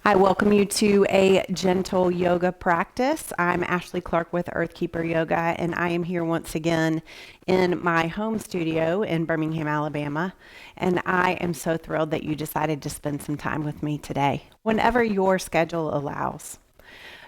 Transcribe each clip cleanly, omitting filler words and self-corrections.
I welcome you to a gentle yoga practice. I'm Ashley Clarke with Earthkeeper Yoga, and I am here once again in my home studio in Birmingham, Alabama. And I am so thrilled that you decided to spend some time with me today, whenever your schedule allows.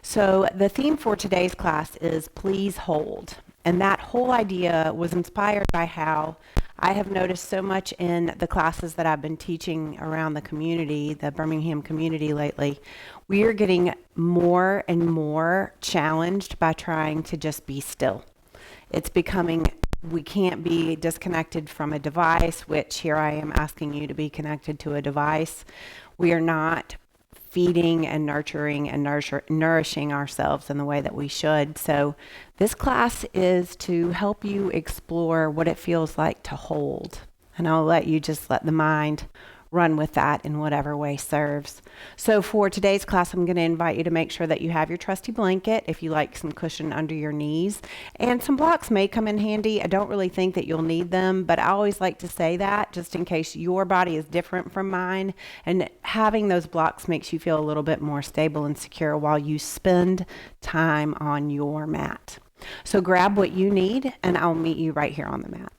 So the theme for today's class is Please Hold. And that whole idea was inspired by how I have noticed so much in the classes that I've been teaching around the community, the Birmingham community lately. We are getting more and more challenged by trying to just be still. It's becoming, we can't be disconnected from a device, which here I am asking you to be connected to a device. We are not feeding and nurturing and nourishing ourselves in the way that we should. So this class is to help you explore what it feels like to hold. And I'll let you just let the mind run with that in whatever way serves. So for today's class, I'm going to invite you to make sure that you have your trusty blanket, if you like some cushion under your knees. And some blocks may come in handy. I don't really think that you'll need them, but I always like to say that just in case your body is different from mine. And having those blocks makes you feel a little bit more stable and secure while you spend time on your mat. So grab what you need, and I'll meet you right here on the mat.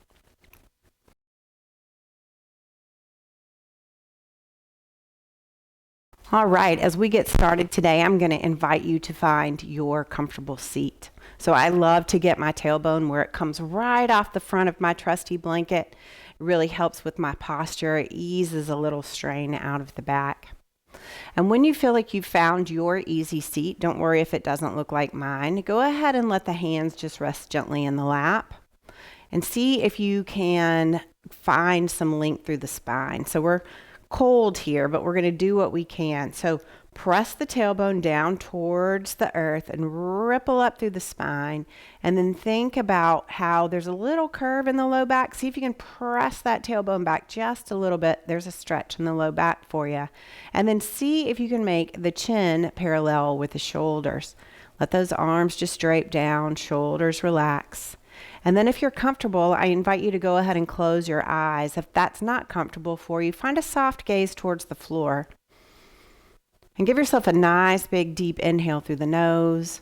All right, as we get started today, I'm going to invite you to find your comfortable seat. So I love to get my tailbone where it comes right off the front of my trusty blanket. It really helps with my posture. It eases a little strain out of the back. And when you feel like you've found your easy seat, don't worry if it doesn't look like mine. Go ahead and let the hands just rest gently in the lap and see if you can find some length through the spine. So we're cold here, but we're going to do what we can. So press the tailbone down towards the earth and ripple up through the spine. And then think about how there's a little curve in the low back. See if you can press that tailbone back just a little bit. There's a stretch in the low back for you. And then see if you can make the chin parallel with the shoulders. Let those arms just drape down, shoulders relax. And then if you're comfortable, I invite you to go ahead and close your eyes. If that's not comfortable for you, find a soft gaze towards the floor. And give yourself a nice, big, deep inhale through the nose.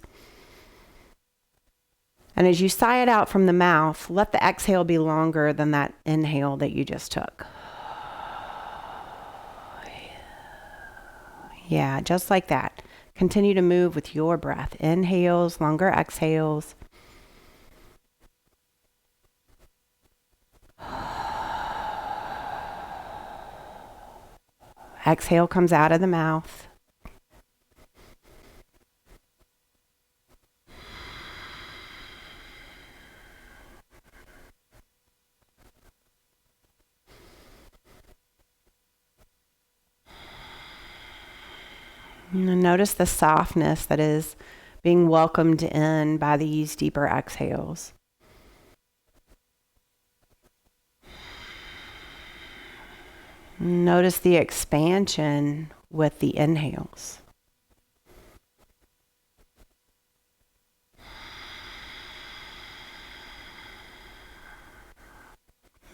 And as you sigh it out from the mouth, let the exhale be longer than that inhale that you just took. Yeah, just like that. Continue to move with your breath. Inhales, longer exhales. Exhale comes out of the mouth. And notice the softness that is being welcomed in by these deeper exhales. Notice the expansion with the inhales.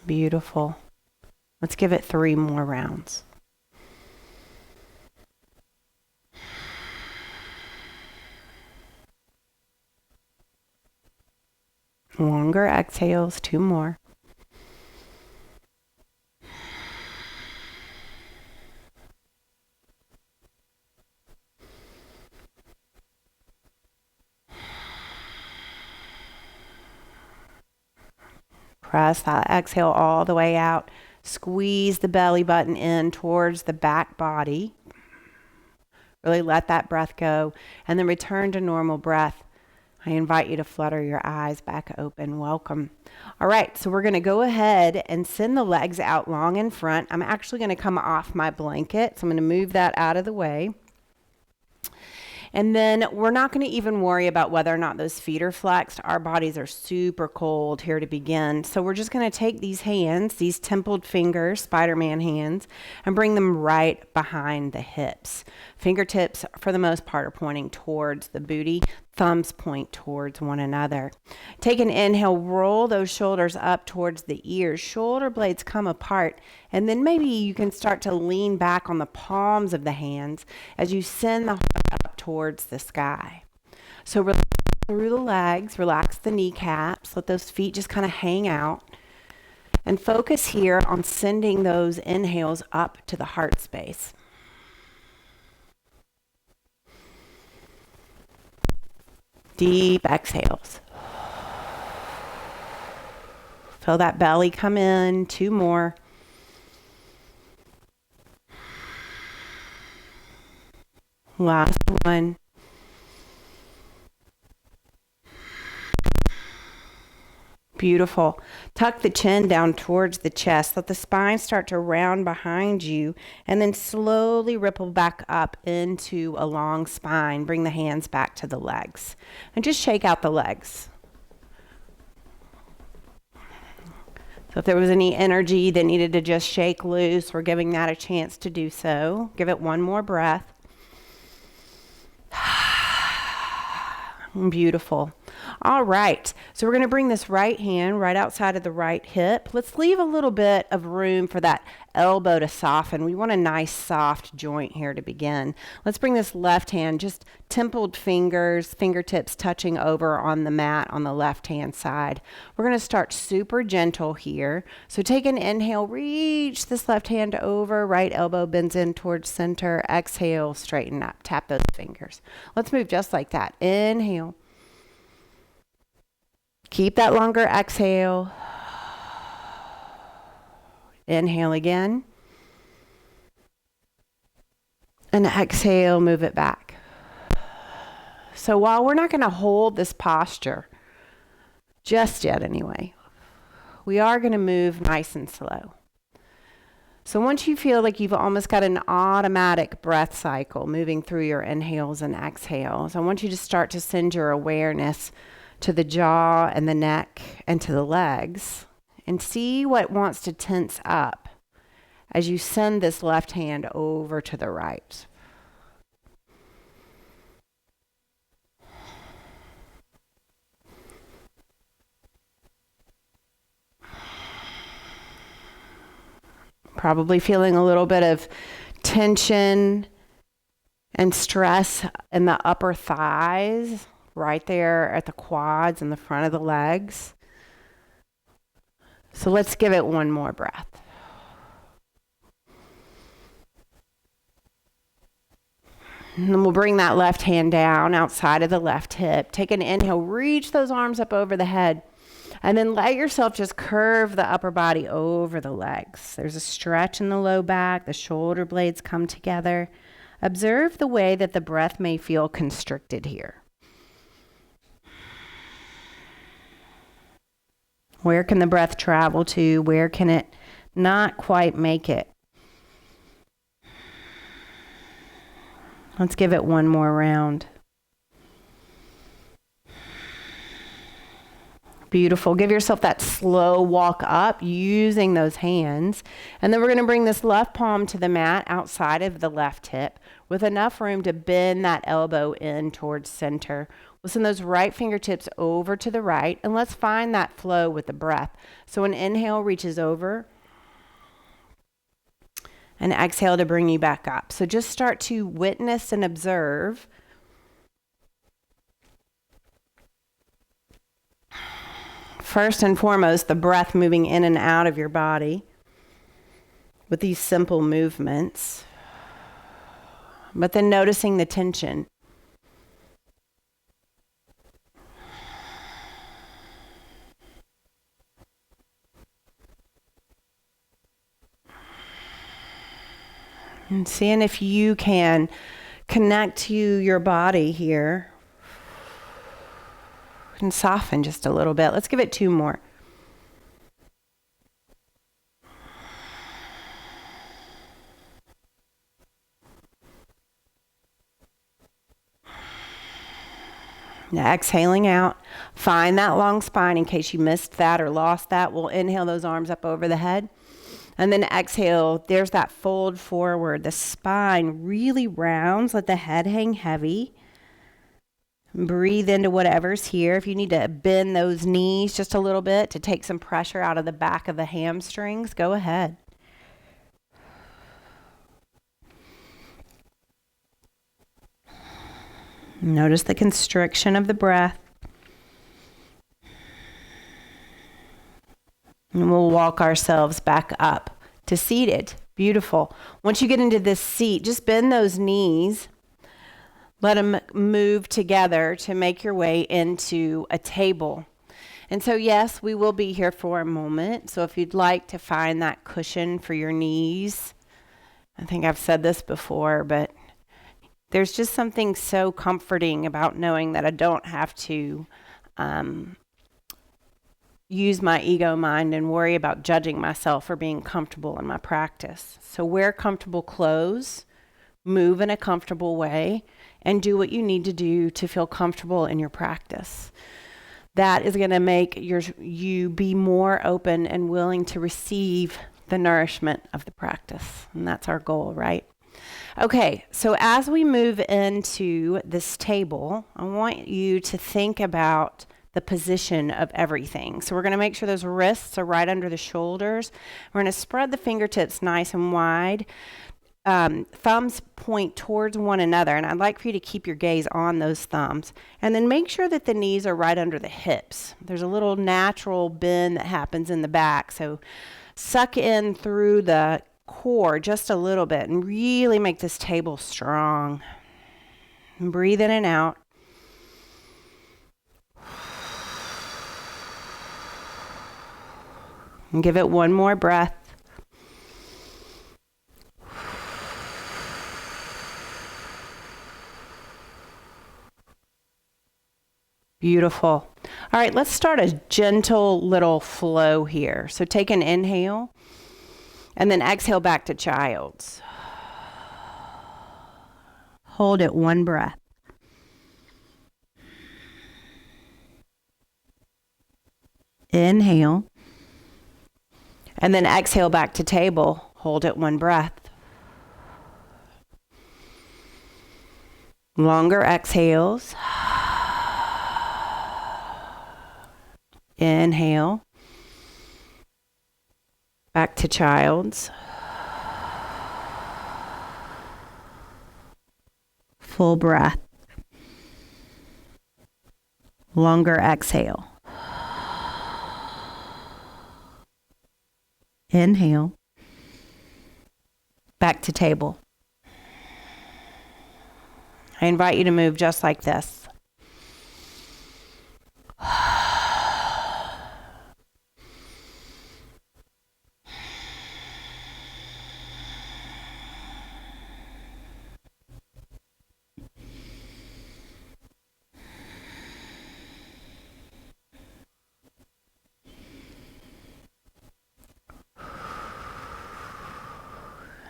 Beautiful. Let's give it 3 more rounds. Longer exhales, 2 more. Press that exhale all the way out. Squeeze the belly button in towards the back body. Really let that breath go. And then return to normal breath. I invite you to flutter your eyes back open. Welcome. All right, so we're going to go ahead and send the legs out long in front. I'm actually going to come off my blanket, so I'm going to move that out of the way. And then we're not going to even worry about whether or not those feet are flexed. Our bodies are super cold here to begin. So we're just going to take these hands, these templed fingers, Spider-Man hands, and bring them right behind the hips. Fingertips, for the most part, are pointing towards the booty. Thumbs point towards one another. Take an inhale, roll those shoulders up towards the ears. Shoulder blades come apart, and then maybe you can start to lean back on the palms of the hands as you send the heart up towards the sky. So relax through the legs, relax the kneecaps, let those feet just kind of hang out, and focus here on sending those inhales up to the heart space. Deep exhales. Feel that belly come in. 2 more. Last one. Beautiful. Tuck the chin down towards the chest. Let the spine start to round behind you and then slowly ripple back up into a long spine. Bring the hands back to the legs and just shake out the legs. So if there was any energy that needed to just shake loose, we're giving that a chance to do so. Give it one more breath. Beautiful. All right, so we're going to bring this right hand right outside of the right hip. Let's leave a little bit of room for that elbow to soften. We want a nice soft joint here to begin. Let's bring this left hand, just templed fingers, fingertips touching over on the mat on the left hand side. We're going to start super gentle here. So take an inhale, reach this left hand over, right elbow bends in towards center. Exhale, straighten up, tap those fingers. Let's move just like that. Inhale. Keep that longer exhale. Inhale again. And exhale, move it back. So while we're not going to hold this posture, just yet anyway, we are going to move nice and slow. So once you feel like you've almost got an automatic breath cycle moving through your inhales and exhales, I want you to start to send your awareness to the jaw and the neck and to the legs and see what wants to tense up as you send this left hand over to the right. Probably feeling a little bit of tension and stress in the upper thighs, right there at the quads and the front of the legs. So let's give it one more breath. And then we'll bring that left hand down outside of the left hip. Take an inhale, reach those arms up over the head, and then let yourself just curve the upper body over the legs. There's a stretch in the low back, the shoulder blades come together. Observe the way that the breath may feel constricted here. Where can the breath travel to? Where can it not quite make it? Let's give it one more round. Beautiful. Give yourself that slow walk up using those hands. And then we're going to bring this left palm to the mat outside of the left hip with enough room to bend that elbow in towards center. We'll send those right fingertips over to the right, and let's find that flow with the breath. So an inhale reaches over, and exhale to bring you back up. So just start to witness and observe. First and foremost, the breath moving in and out of your body with these simple movements. But then noticing the tension. And seeing if you can connect to your body here and soften just a little bit. Let's give it 2 more. Now exhaling out, find that long spine in case you missed that or lost that. We'll inhale those arms up over the head. And then exhale, there's that fold forward. The spine really rounds, let the head hang heavy. Breathe into whatever's here. If you need to bend those knees just a little bit to take some pressure out of the back of the hamstrings, go ahead. Notice the constriction of the breath. And we'll walk ourselves back up to seated. Beautiful. Once you get into this seat, just bend those knees. Let them move together to make your way into a table. And so, yes, we will be here for a moment. So if you'd like to find that cushion for your knees, I think I've said this before, but there's just something so comforting about knowing that I don't have to use my ego mind and worry about judging myself for being comfortable in my practice. So wear comfortable clothes, move in a comfortable way, and do what you need to do to feel comfortable in your practice. That is going to make you be more open and willing to receive the nourishment of the practice. And that's our goal, right? Okay, so as we move into this table, I want you to think about the position of everything. So we're going to make sure those wrists are right under the shoulders. We're going to spread the fingertips nice and wide. Thumbs point towards one another, and I'd like for you to keep your gaze on those thumbs. And then make sure that the knees are right under the hips. There's a little natural bend that happens in the back, so suck in through the core just a little bit and really make this table strong. And breathe in and out. And give it one more breath. Beautiful. All right, let's start a gentle little flow here. So take an inhale and then exhale back to child's. Hold it one breath. Inhale. And then exhale back to table. Hold it one breath. Longer exhales. Inhale. Back to child's. Full breath. Longer exhale. Inhale. Back to table. I invite you to move just like this.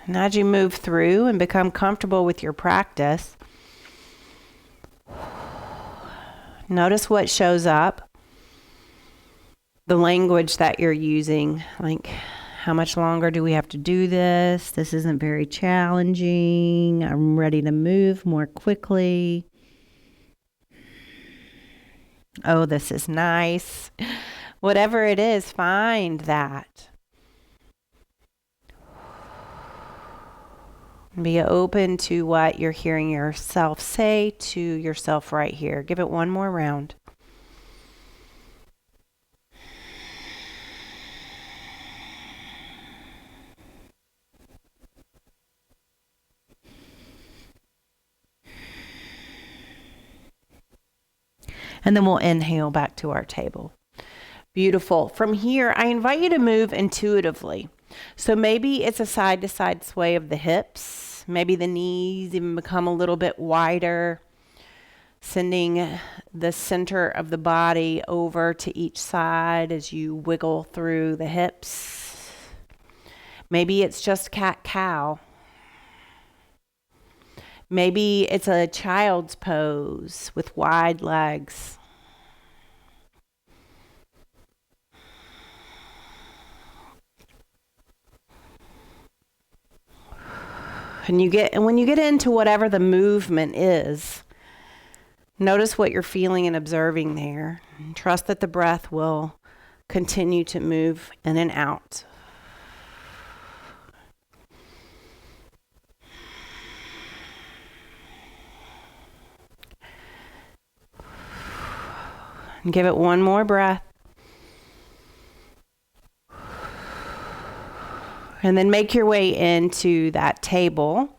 And as you move through and become comfortable with your practice, notice what shows up, the language that you're using, like how much longer do we have to do this? This isn't very challenging. I'm ready to move more quickly. Oh, this is nice. Whatever it is, find that. Be open to what you're hearing yourself say to yourself right here. Give it one more round. And then we'll inhale back to our table. Beautiful. From here, I invite you to move intuitively. So maybe it's a side-to-side sway of the hips. Maybe the knees even become a little bit wider, sending the center of the body over to each side as you wiggle through the hips. Maybe it's just cat-cow. Maybe it's a child's pose with wide legs. And when you get into whatever the movement is, notice what you're feeling and observing there. And trust that the breath will continue to move in and out. And give it one more breath. And then make your way into that table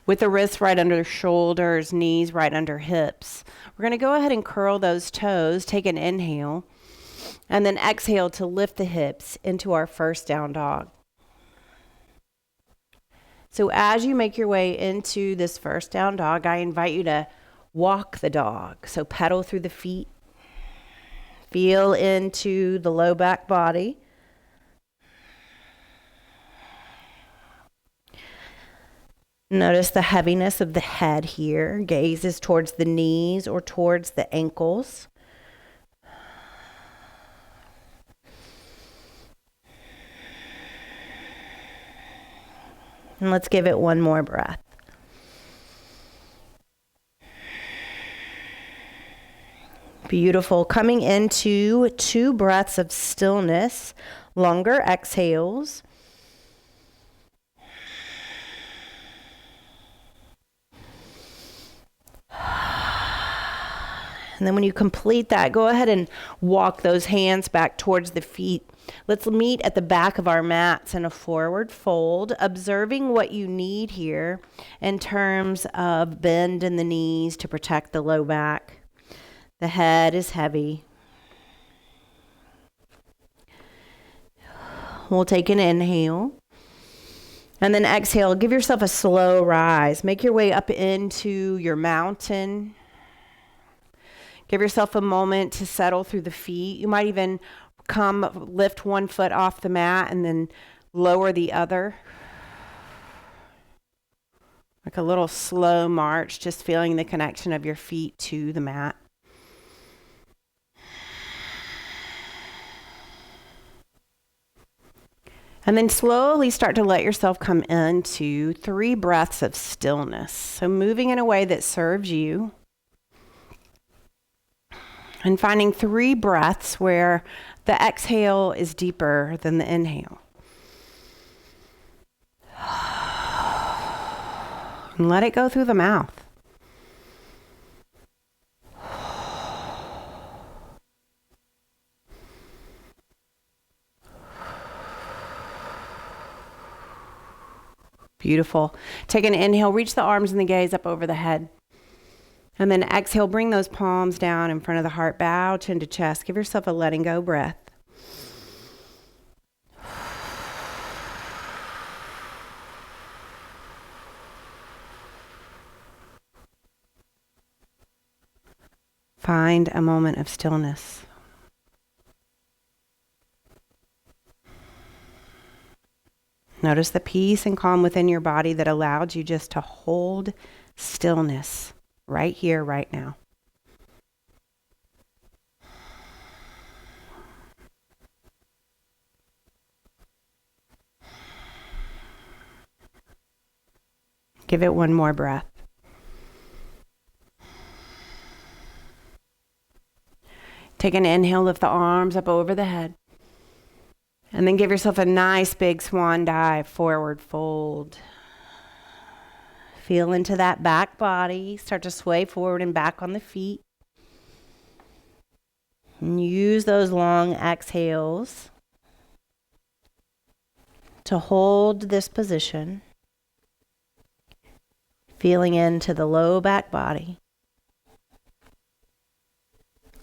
with the wrists right under shoulders, knees right under hips. We're going to go ahead and curl those toes, take an inhale, and then exhale to lift the hips into our first down dog. So as you make your way into this first down dog, I invite you to walk the dog. So pedal through the feet. Feel into the low back body. Notice the heaviness of the head here. Gaze is towards the knees or towards the ankles. And let's give it one more breath. Beautiful. Coming into 2 breaths of stillness, longer exhales. And then when you complete that, go ahead and walk those hands back towards the feet. Let's meet at the back of our mats in a forward fold, observing what you need here in terms of bend in the knees to protect the low back. The head is heavy. We'll take an inhale. And then exhale. Give yourself a slow rise. Make your way up into your mountain. Give yourself a moment to settle through the feet. You might even lift one foot off the mat and then lower the other. Like a little slow march, just feeling the connection of your feet to the mat. And then slowly start to let yourself come into 3 breaths of stillness. So moving in a way that serves you. And finding 3 breaths where the exhale is deeper than the inhale. And let it go through the mouth. Beautiful. Take an inhale, reach the arms and the gaze up over the head. And then exhale, bring those palms down in front of the heart, bow, chin to chest. Give yourself a letting go breath. Find a moment of stillness. Notice the peace and calm within your body that allowed you just to hold stillness right here, right now. Give it one more breath. Take an inhale, lift the arms up over the head. And then give yourself a nice big swan dive, forward fold. Feel into that back body. Start to sway forward and back on the feet. And use those long exhales to hold this position. Feeling into the low back body.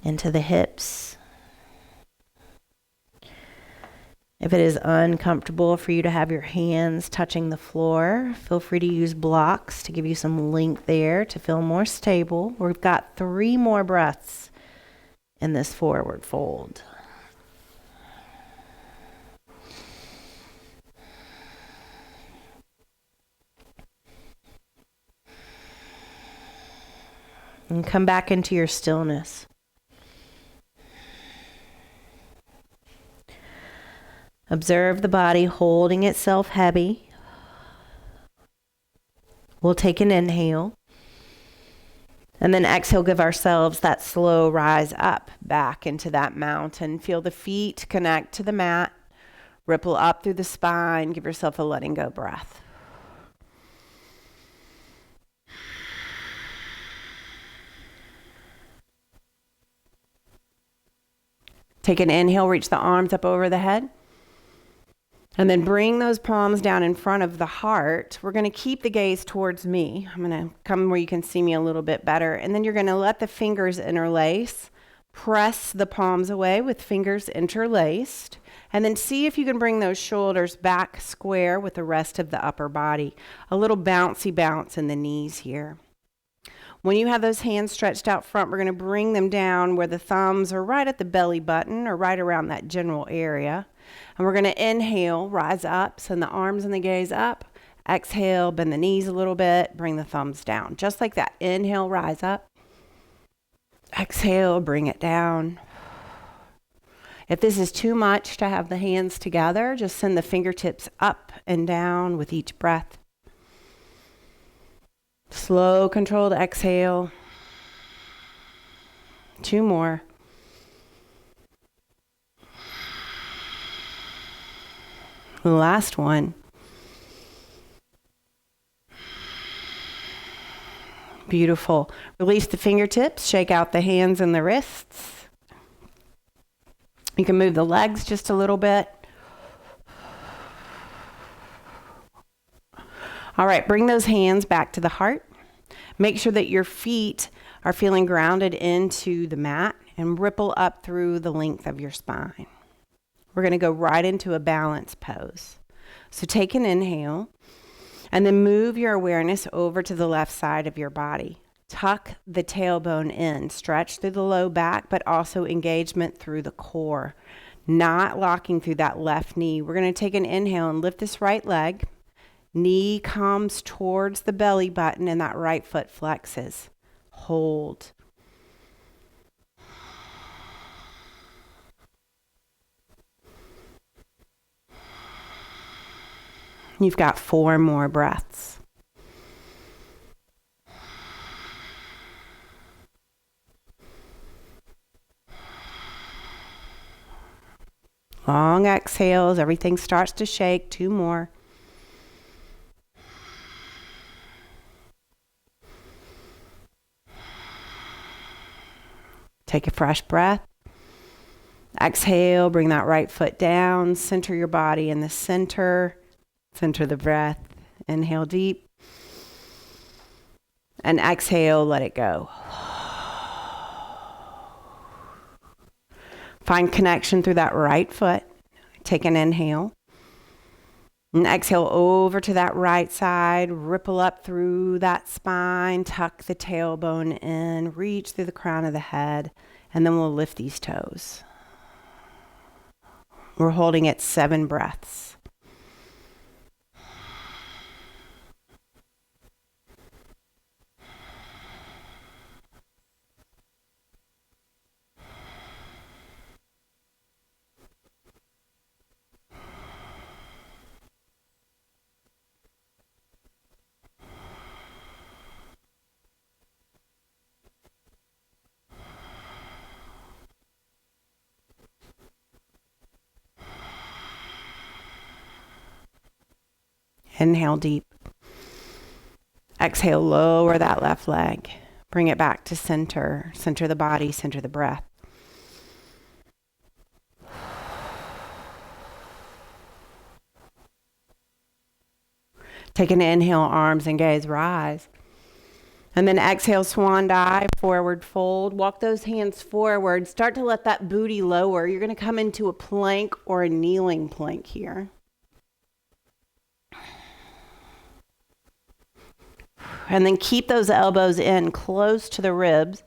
Into the hips. If it is uncomfortable for you to have your hands touching the floor, feel free to use blocks to give you some length there to feel more stable. We've got 3 more breaths in this forward fold. And come back into your stillness. Observe the body holding itself heavy. We'll take an inhale. And then exhale, give ourselves that slow rise up back into that mountain. Feel the feet connect to the mat. Ripple up through the spine. Give yourself a letting go breath. Take an inhale, reach the arms up over the head. And then bring those palms down in front of the heart. We're going to keep the gaze towards me. I'm going to come where you can see me a little bit better. And then you're going to let the fingers interlace. Press the palms away with fingers interlaced. And then see if you can bring those shoulders back square with the rest of the upper body. A little bouncy bounce in the knees here. When you have those hands stretched out front, we're going to bring them down where the thumbs are right at the belly button or right around that general area. And we're going to inhale, rise up, send the arms and the gaze up. Exhale, bend the knees a little bit, bring the thumbs down. Just like that. Inhale, rise up. Exhale, bring it down. If this is too much to have the hands together, just send the fingertips up and down with each breath. Slow, controlled exhale. 2 more. Last one. Beautiful. Release the fingertips, shake out the hands and the wrists. You can move the legs just a little bit. All right, bring those hands back to the heart. Make sure that your feet are feeling grounded into the mat and ripple up through the length of your spine. We're going to go right into a balance pose. So take an inhale and then move your awareness over to the left side of your body. Tuck the tailbone in, stretch through the low back, but also engagement through the core, not locking through that left knee. We're going to take an inhale and lift this right leg. Knee comes towards the belly button and that right foot flexes. Hold. You've got 4 more breaths. Long exhales, everything starts to shake. 2 more. Take a fresh breath. Exhale, bring that right foot down, center your body in the center. Center the breath. Inhale deep. And exhale, let it go. Find connection through that right foot. Take an inhale. And exhale over to that right side. Ripple up through that spine. Tuck the tailbone in. Reach through the crown of the head. And then we'll lift these toes. We're holding it 7 breaths. Inhale deep. Exhale, lower that left leg. Bring it back to center. Center the body, center the breath. Take an inhale, arms and gaze, rise. And then exhale, swan dive, forward fold. Walk those hands forward. Start to let that booty lower. You're going to come into a plank or a kneeling plank here. And then keep those elbows in close to the ribs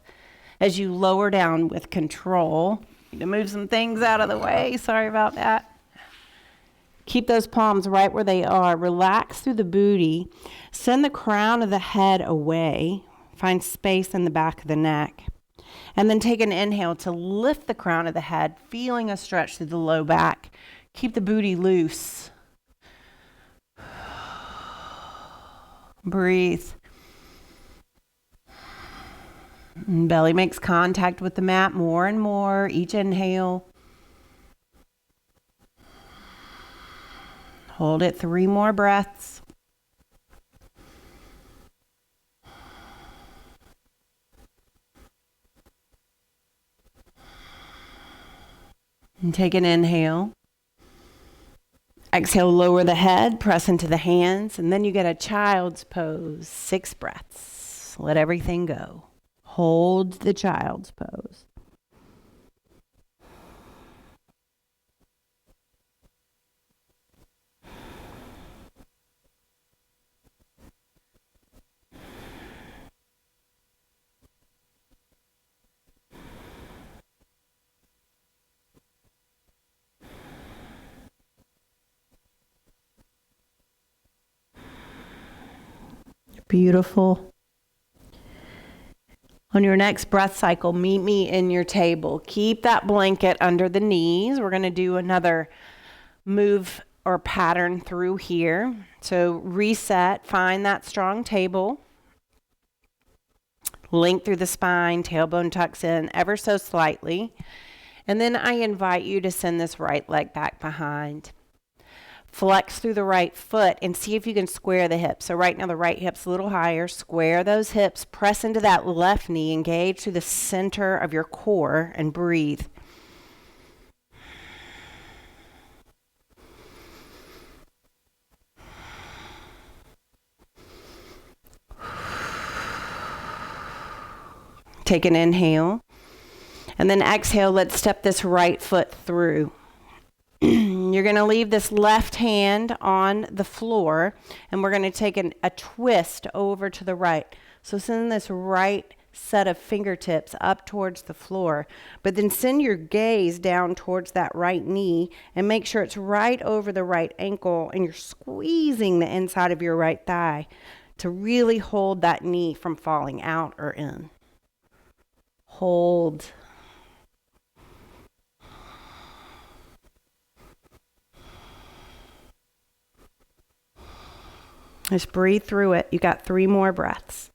as you lower down with control. Need to move some things out of the way. Sorry about that. Keep those palms right where they are. Relax through the booty. Send the crown of the head away. Find space in the back of the neck. And then take an inhale to lift the crown of the head, feeling a stretch through the low back. Keep the booty loose. Breathe. And belly makes contact with the mat more and more each inhale. Hold it 3 more breaths. And take an inhale. Exhale, lower the head, press into the hands, and then you get a child's pose. 6 breaths. Let everything go. Hold the child's pose. Beautiful. On your next breath cycle, meet me in your table. Keep that blanket under the knees. We're going to do another move or pattern through here. So reset, find that strong table. Link through the spine, tailbone tucks in ever so slightly. And then I invite you to send this right leg back behind. Flex through the right foot and see if you can square the hips. So right now the right hip's a little higher. Square those hips. Press into that left knee. Engage through the center of your core and breathe. Take an inhale. And then exhale, let's step this right foot through. You're going to leave this left hand on the floor, and we're going to take a twist over to the right. So send this right set of fingertips up towards the floor, but then send your gaze down towards that right knee and make sure it's right over the right ankle, and you're squeezing the inside of your right thigh to really hold that knee from falling out or in. Hold. Just breathe through it. You got 3 more breaths.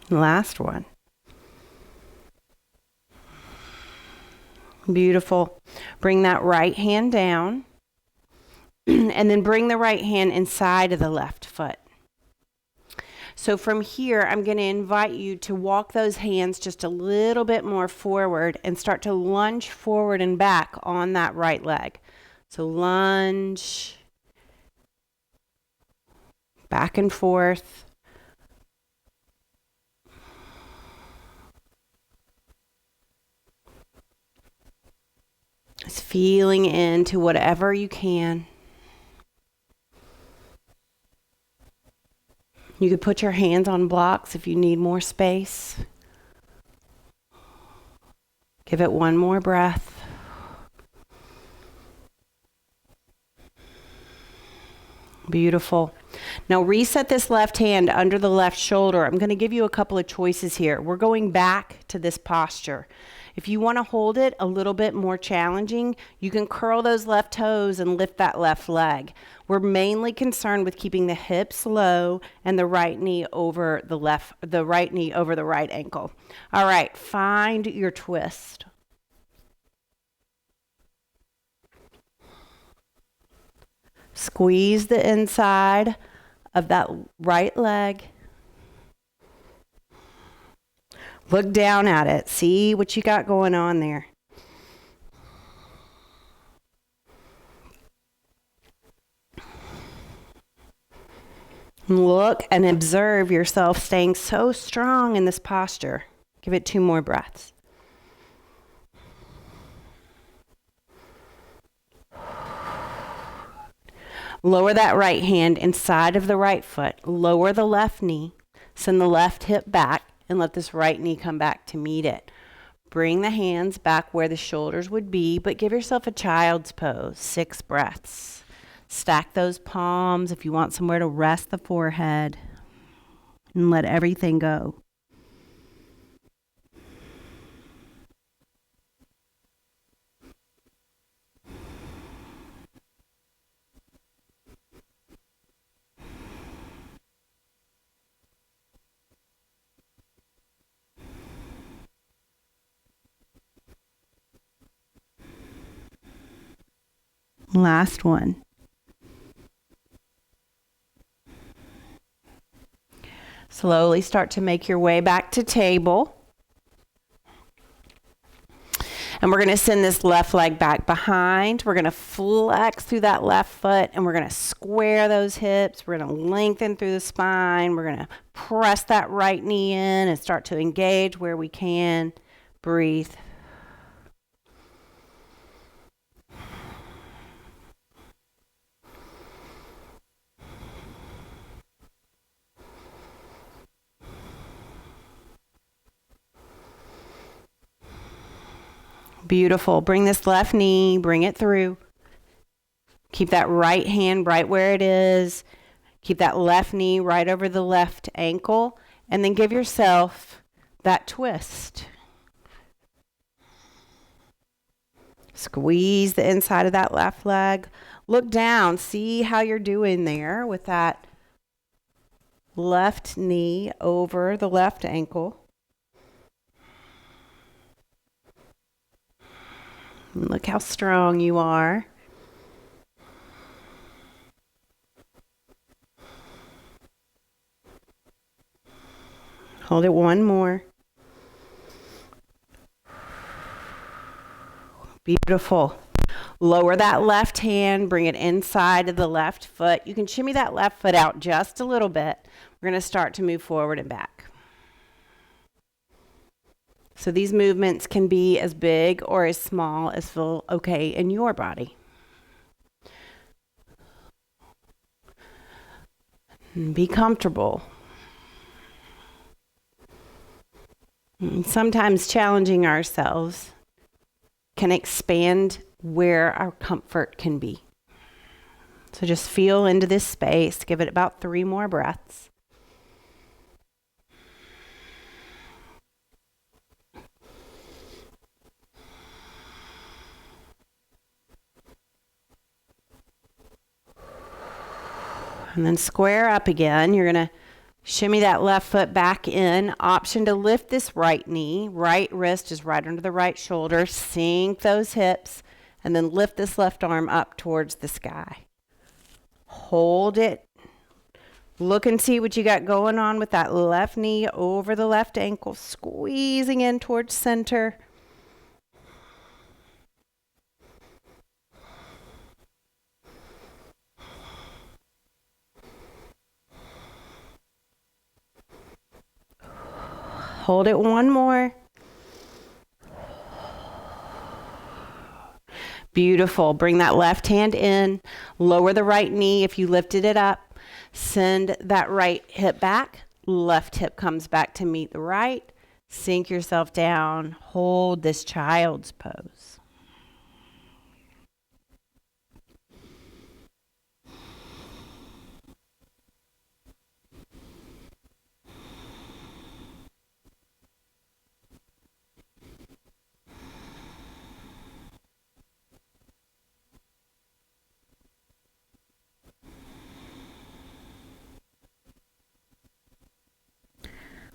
Last one. Beautiful. Bring that right hand down and then bring the right hand inside of the left foot. So from here, I'm going to invite you to walk those hands just a little bit more forward and start to lunge forward and back on that right leg. So lunge, back and forth. Just feeling into whatever you can. You could put your hands on blocks if you need more space. Give it 1 more breath. Beautiful. Now reset this left hand under the left shoulder. I'm going to give you a couple of choices here. We're going back to this posture. If you want to hold it a little bit more challenging, you can curl those left toes and lift that left leg. We're mainly concerned with keeping the hips low and the right knee over the right ankle. All right, find your twist. Squeeze the inside of that right leg. Look down at it. See what you got going on there. Look and observe yourself staying so strong in this posture. Give it 2 more breaths. Lower that right hand inside of the right foot. Lower the left knee. Send the left hip back and let this right knee come back to meet it. Bring the hands back where the shoulders would be, but give yourself a child's pose, 6 breaths. Stack those palms if you want somewhere to rest the forehead, and let everything go. Last one. Slowly start to make your way back to table. And we're going to send this left leg back behind. We're going to flex through that left foot, and we're going to square those hips. We're going to lengthen through the spine. We're going to press that right knee in and start to engage where we can. Breathe. Beautiful. Bring this left knee, bring it through. Keep that right hand right where it is. Keep that left knee right over the left ankle, and then give yourself that twist. Squeeze the inside of that left leg. Look down. See how you're doing there with that left knee over the left ankle. Look how strong you are. Hold it one more. Beautiful. Lower that left hand, bring it inside of the left foot. You can shimmy that left foot out just a little bit. We're going to start to move forward and back. So these movements can be as big or as small as feel okay in your body. And be comfortable. And sometimes challenging ourselves can expand where our comfort can be. So just feel into this space. Give it about 3 more breaths. And then square up again. You're going to shimmy that left foot back in. Option to lift this right knee. Right wrist is right under the right shoulder. Sink those hips. And then lift this left arm up towards the sky. Hold it. Look and see what you got going on with that left knee over the left ankle. Squeezing in towards center. Hold it one more. Beautiful. Bring that left hand in. Lower the right knee if you lifted it up. Send that right hip back. Left hip comes back to meet the right. Sink yourself down. Hold this child's pose.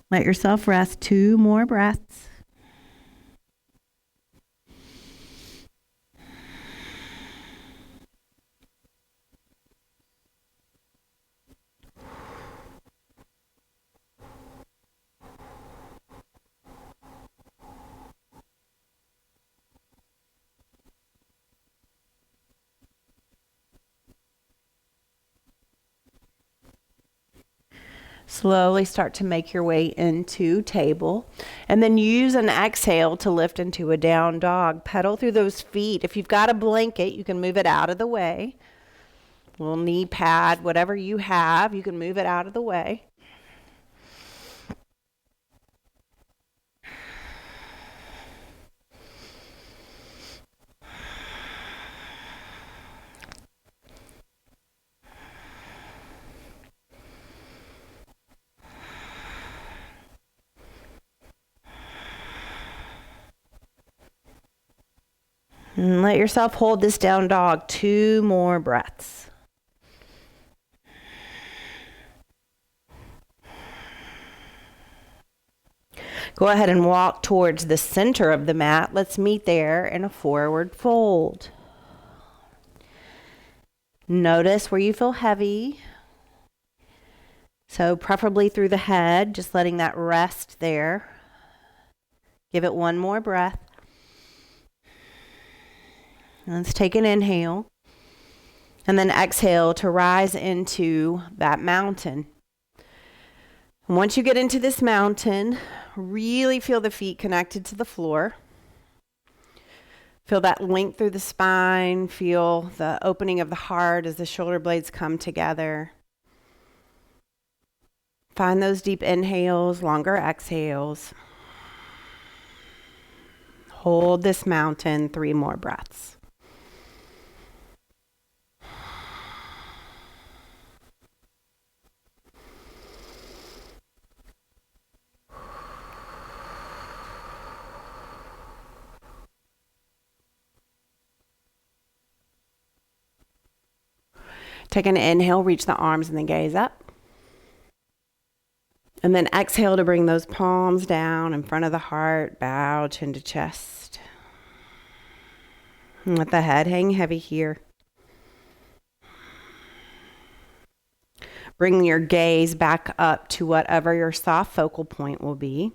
Let yourself rest 2 more breaths. Slowly start to make your way into table, and then use an exhale to lift into a down dog. Pedal through those feet. If you've got a blanket, you can move it out of the way. A little knee pad, whatever you have, you can move it out of the way. And let yourself hold this down dog 2 more breaths. Go ahead and walk towards the center of the mat. Let's meet there in a forward fold. Notice where you feel heavy. So preferably through the head, just letting that rest there. Give it 1 more breath. Let's take an inhale. And then exhale to rise into that mountain. And once you get into this mountain, really feel the feet connected to the floor. Feel that length through the spine. Feel the opening of the heart as the shoulder blades come together. Find those deep inhales, longer exhales. Hold this mountain 3 more breaths. Take an inhale, reach the arms and the gaze up. And then exhale to bring those palms down in front of the heart, bow chin to chest. And let the head hang heavy here. Bring your gaze back up to whatever your soft focal point will be.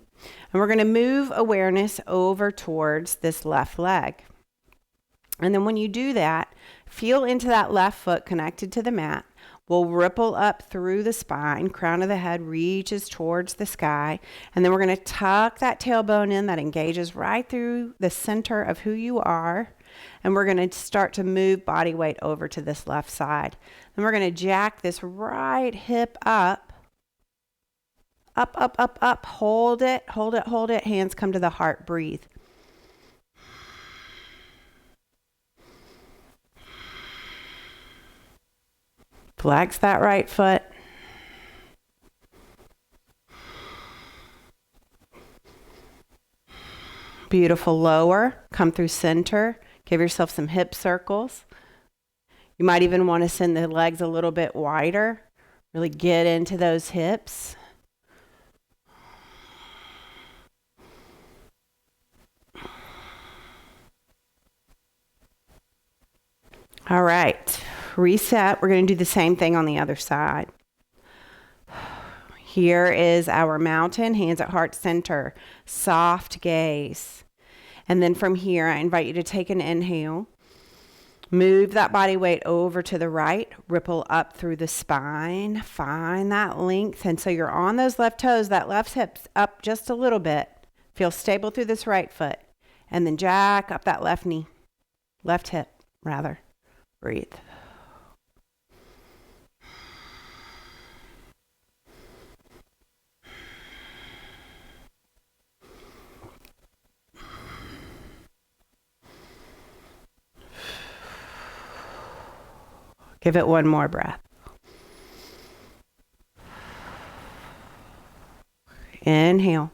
And we're going to move awareness over towards this left leg. And then when you do that, feel into that left foot connected to the mat. We'll ripple up through the spine. Crown of the head reaches towards the sky. And then we're going to tuck that tailbone in that engages right through the center of who you are. And we're going to start to move body weight over to this left side. Then we're going to jack this right hip up. Up, up, up, up. Hold it, hold it, hold it. Hands come to the heart. Breathe. Flex that right foot. Beautiful. Lower. Come through center. Give yourself some hip circles. You might even want to send the legs a little bit wider. Really get into those hips. All right. Reset. We're going to do the same thing on the other side. Here is our mountain, hands at heart center, soft gaze. And then from here, I invite you to take an inhale. Move that body weight over to the right, ripple up through the spine, find that length. And so you're on those left toes, that left hip's up just a little bit. Feel stable through this right foot. And then jack up that left knee, left hip, rather. Breathe. Give it 1 more breath. Inhale.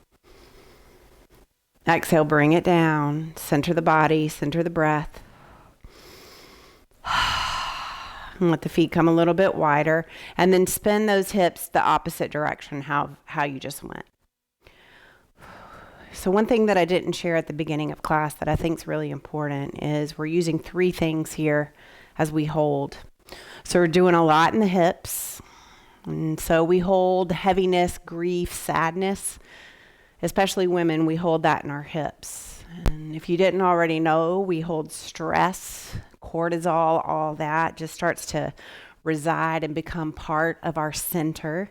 Exhale, bring it down. Center the body, center the breath. And let the feet come a little bit wider. And then spin those hips the opposite direction, how you just went. So one thing that I didn't share at the beginning of class that I think is really important is we're using 3 things here as we hold. So we're doing a lot in the hips. And so we hold heaviness, grief, sadness. Especially women, we hold that in our hips. And if you didn't already know, we hold stress, cortisol, all that just starts to reside and become part of our center.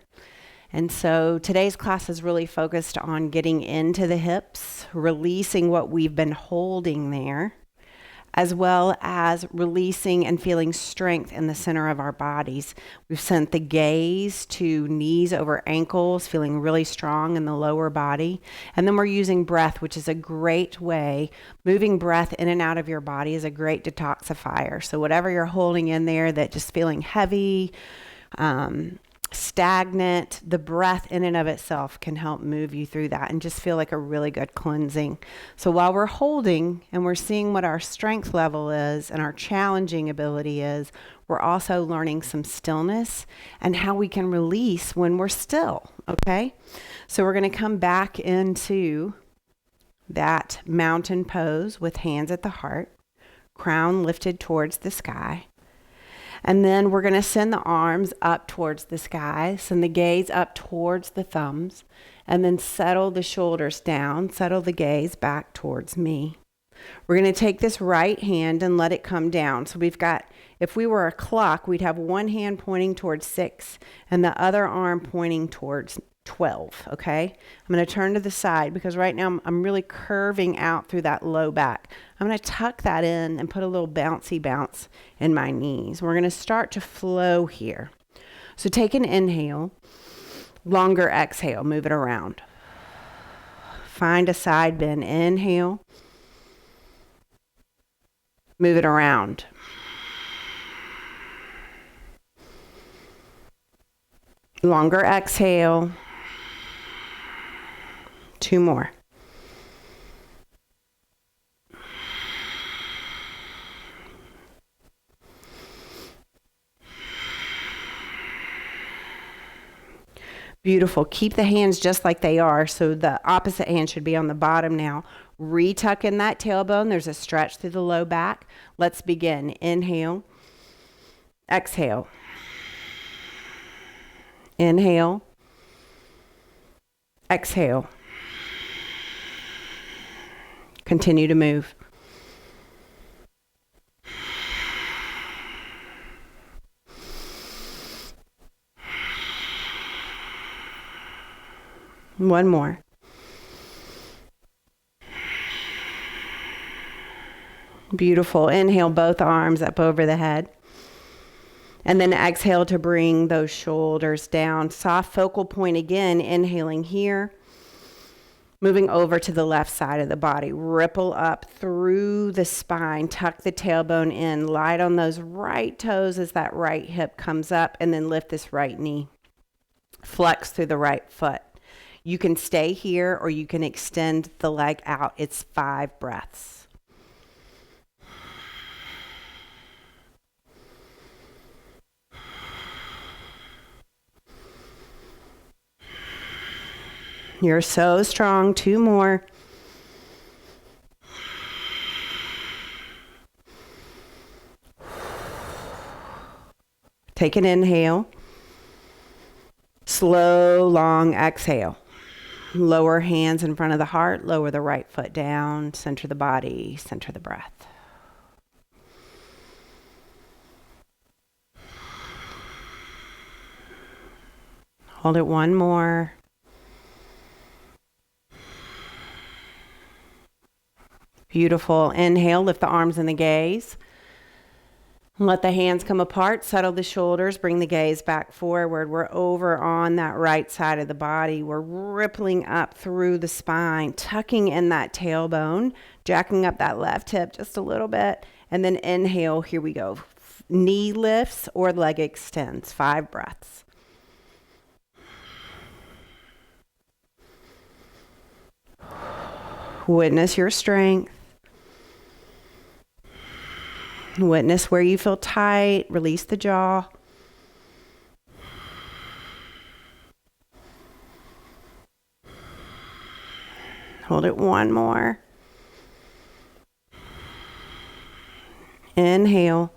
And so today's class is really focused on getting into the hips, releasing what we've been holding there, as well as releasing and feeling strength in the center of our bodies. We've sent the gaze to knees over ankles, feeling really strong in the lower body. And then we're using breath, which is a great way. Moving breath in and out of your body is a great detoxifier. So whatever you're holding in there that just feeling heavy, stagnant, the breath in and of itself can help move you through that and just feel like a really good cleansing. So while we're holding and we're seeing what our strength level is and our challenging ability is, we're also learning some stillness and how we can release when we're still, okay? So we're going to come back into that mountain pose with hands at the heart, crown lifted towards the sky. And then we're going to send the arms up towards the sky, send the gaze up towards the thumbs, and then settle the shoulders down, settle the gaze back towards me. We're going to take this right hand and let it come down. So we've got, if we were a clock, we'd have one hand pointing towards 6 and the other arm pointing towards 12, okay? I'm going to turn to the side because right now I'm really curving out through that low back. I'm going to tuck that in and put a little bouncy bounce in my knees. We're going to start to flow here. So take an inhale, longer exhale, move it around. Find a side bend, inhale, move it around. Longer exhale. 2 more. Beautiful. Keep the hands just like they are. So the opposite hand should be on the bottom now. Retuck in that tailbone. There's a stretch through the low back. Let's begin. Inhale. Exhale. Inhale. Exhale. Continue to move. One more. Beautiful. Inhale, both arms up over the head. And then exhale to bring those shoulders down. Soft focal point again, inhaling here. Moving over to the left side of the body. Ripple up through the spine. Tuck the tailbone in. Light on those right toes as that right hip comes up. And then lift this right knee. Flex through the right foot. You can stay here or you can extend the leg out. It's 5 breaths. You're so strong. 2 more. Take an inhale. Slow, long exhale. Lower hands in front of the heart. Lower the right foot down. Center the body. Center the breath. Hold it 1 more. Beautiful. Inhale, lift the arms and the gaze. Let the hands come apart, settle the shoulders, bring the gaze back forward. We're over on that right side of the body. We're rippling up through the spine, tucking in that tailbone, jacking up that left hip just a little bit. And then inhale, here we go. Knee lifts or leg extends, 5 breaths. Witness your strength. Witness where you feel tight. Release the jaw. Hold it 1 more. Inhale.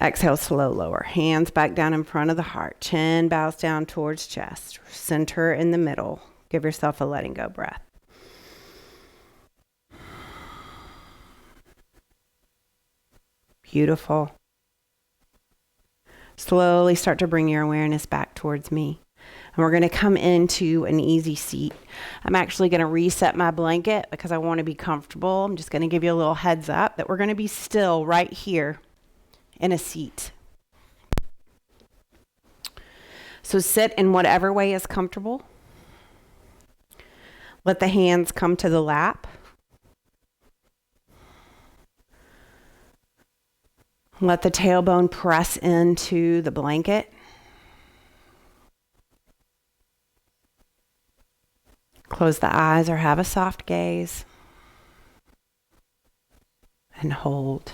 Exhale, slow lower. Hands back down in front of the heart. Chin bows down towards chest. Center in the middle. Give yourself a letting go breath. Beautiful. Slowly start to bring your awareness back towards me. And we're going to come into an easy seat. I'm actually going to reset my blanket because I want to be comfortable. I'm just going to give you a little heads up that we're going to be still right here in a seat. So sit in whatever way is comfortable. Let the hands come to the lap. Let the tailbone press into the blanket. Close the eyes or have a soft gaze and hold.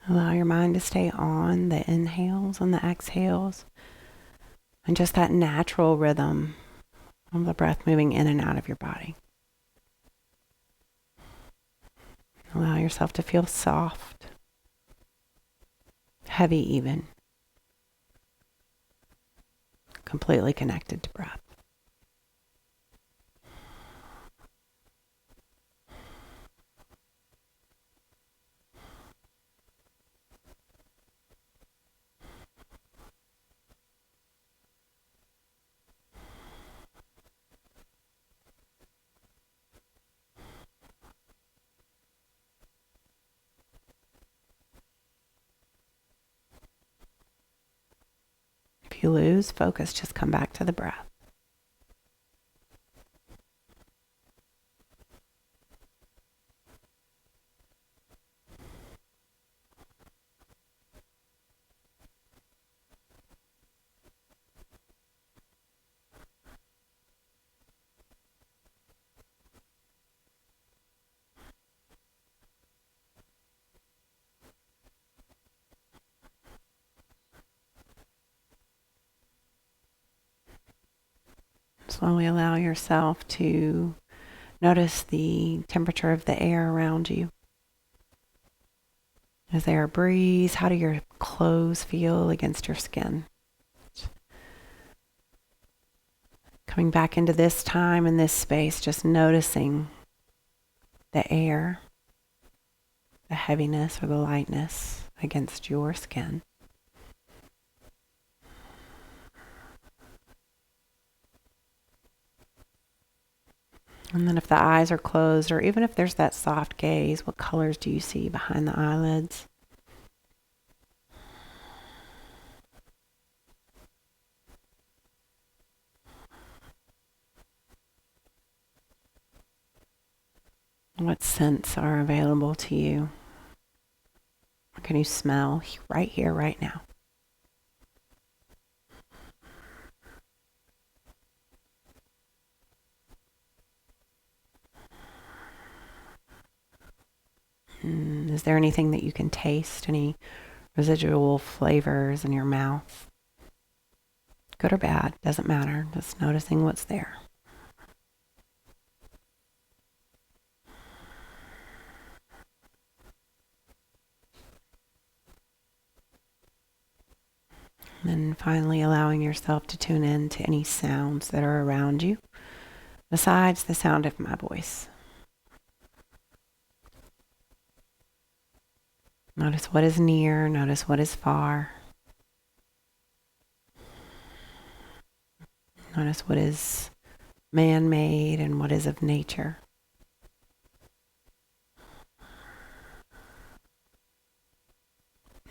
Allow your mind to stay on the inhales and the exhales and just that natural rhythm of the breath moving in and out of your body. Allow yourself to feel soft, heavy even, completely connected to breath. If you lose focus, just come back to the breath. Slowly allow yourself to notice the temperature of the air around you. Is there a breeze? How do your clothes feel against your skin? Coming back into this time and this space, just noticing the air, the heaviness or the lightness against your skin. And then if the eyes are closed, or even if there's that soft gaze, what colors do you see behind the eyelids? What scents are available to you? What can you smell right here, right now? Is there anything that you can taste? Any residual flavors in your mouth? Good or bad, doesn't matter. Just noticing what's there. And then finally allowing yourself to tune in to any sounds that are around you, besides the sound of my voice. Notice what is near, notice what is far. Notice what is man-made and what is of nature.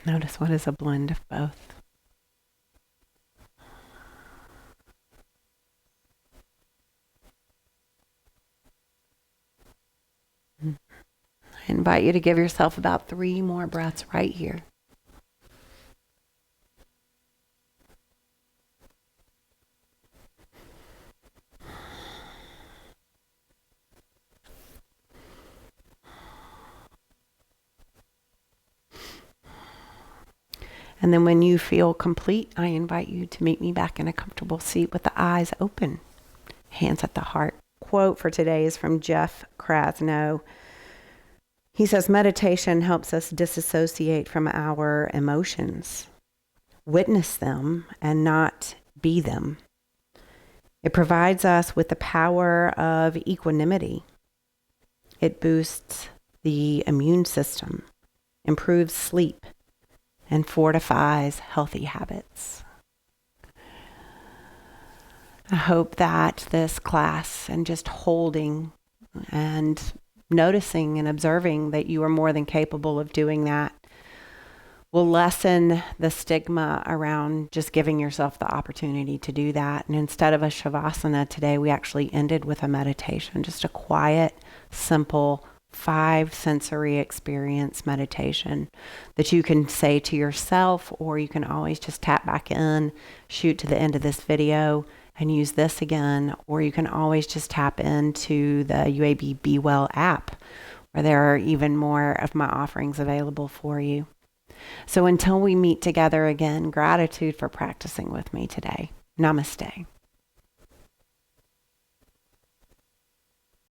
Notice what is a blend of both. I invite you to give yourself about 3 more breaths right here. And then when you feel complete, I invite you to meet me back in a comfortable seat with the eyes open, hands at the heart. Quote for today is from Jeff Krasno. He says, meditation helps us disassociate from our emotions, witness them, and not be them. It provides us with the power of equanimity. It boosts the immune system, improves sleep, and fortifies healthy habits. I hope that this class and just holding and noticing and observing that you are more than capable of doing that will lessen the stigma around just giving yourself the opportunity to do that. And instead of a shavasana today, we actually ended with a meditation, just a quiet, simple 5 sensory experience meditation that you can say to yourself, or you can always just tap back in, shoot to the end of this video and use this again, or you can always just tap into the UAB Be Well app, where there are even more of my offerings available for you. So until we meet together again, gratitude for practicing with me today. Namaste.